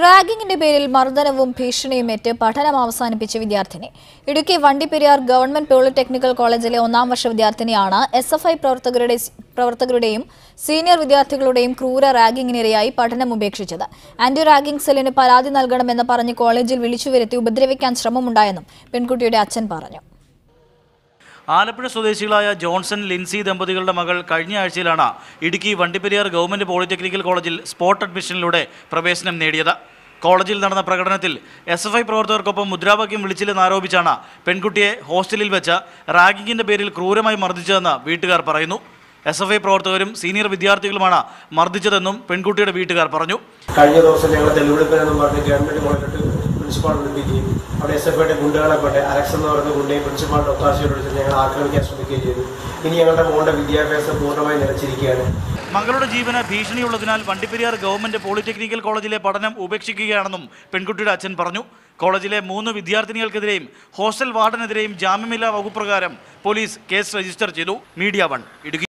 റാഗിങ്ങിന്റെ പേരിൽ മർദ്ദനവും ഭീഷണിയുമേറ്റ് പഠനം അവസാനിപ്പിച്ച വിദ്യാർത്ഥിനി ഇടുക്കി വണ്ടിപ്പെരിയാർ ഗവൺമെന്റ് പോളിടെക്നിക്കൽ കോളേജിലെ 1ാം വർഷ വിദ്യാർത്ഥിനിയാണ് എസ്എഫ്ഐ പ്രവർത്തകരുടെയും സീനിയർ വിദ്യാർത്ഥികളുടെയും ക്രൂര റാഗിങ്ങിനിരയായി പഠനം ഉപേക്ഷിച്ചത്. ആന്റി റാഗിംഗ് സെല്ലിന് പരാതി നൽകണമെന്ന് പറഞ്ഞ് കോളേജിൽ വിളിച്ചുവരുത്തി ഉപദ്രവിക്കാൻ ശ്രമമുണ്ടായെന്നും പെൺകുട്ടിയുടെ അച്ഛൻ പറഞ്ഞു. ആലപ്പുഴ സ്വദേശികളായ ജോൺസൺ ലിൻസി ദമ്പതികളുടെ മകൾ കഴിഞ്ഞ ആഴ്ചയിലാണ് ഇടുക്കി വണ്ടിപ്പെരിയാർ ഗവൺമെന്റ് പോളിടെക്നിക്കൽ കോളേജിൽ സ്പോട്ട് അഡ്മിഷനിലൂടെ പ്രവേശനം നേടിയത്. കോളേജിൽ നടന്ന പ്രകടനത്തിൽ എസ്എഫ്ഐ പ്രവർത്തകർക്കൊപ്പം മുദ്രാവാക്യം വിളിച്ചില്ലെന്നാരോപിച്ചാണ് പെൺകുട്ടിയെ ഹോസ്റ്റലിൽ വെച്ച് റാഗിങ്ങിന്റെ പേരിൽ ക്രൂരമായി മർദ്ദിച്ചതെന്ന് വീട്ടുകാർ പറയുന്നു. എസ്എഫ്ഐ പ്രവർത്തകരും സീനിയർ വിദ്യാർത്ഥികളുമാണ് മർദ്ദിച്ചതെന്നും പെൺകുട്ടിയുടെ വീട്ടുകാർ പറഞ്ഞു. കഴിഞ്ഞ ദിവസം ഞങ്ങൾ തെളിവെടുപ്പിനെന്നും പറഞ്ഞ് ഗവൺമെന്റ് കോളേജിൽ പ്രിൻസിപ്പാൾ വിളിപ്പിക്കുകയും അവിടെ എസ്എഫ്ഐയുടെ ഗുണ്ടകളെ കൊണ്ട് അലക്സ് എന്ന് പറയുന്ന ഗുണ്ടയും പ്രിൻസിപ്പാളിന്റെ ഒത്താശയോട് ഞങ്ങൾ ആക്രമിക്കാൻ ശ്രമിക്കുകയും ചെയ്തു. ഇനി ഞങ്ങളുടെ മോളുടെ വിദ്യാഭ്യാസം പൂർണ്ണമായി നിലച്ചിരിക്കുകയാണ്. മകളുടെ ജീവന് ഭീഷണിയുള്ളതിനാൽ വണ്ടിപ്പെരിയാർ ഗവൺമെന്റ് പോളിടെക്നിക്കൽ കോളേജിലെ പഠനം ഉപേക്ഷിക്കുകയാണെന്നും പെൺകുട്ടിയുടെ അച്ഛൻ പറഞ്ഞു. കോളേജിലെ 3 വിദ്യാർത്ഥിനികൾക്കെതിരെയും ഹോസ്റ്റൽ വാർഡനെതിരെയും ജാമ്യമില്ലാ വകുപ്പ് പ്രകാരം പോലീസ് കേസ് രജിസ്റ്റർ ചെയ്തു. മീഡിയ 1 ഇടുക്കി.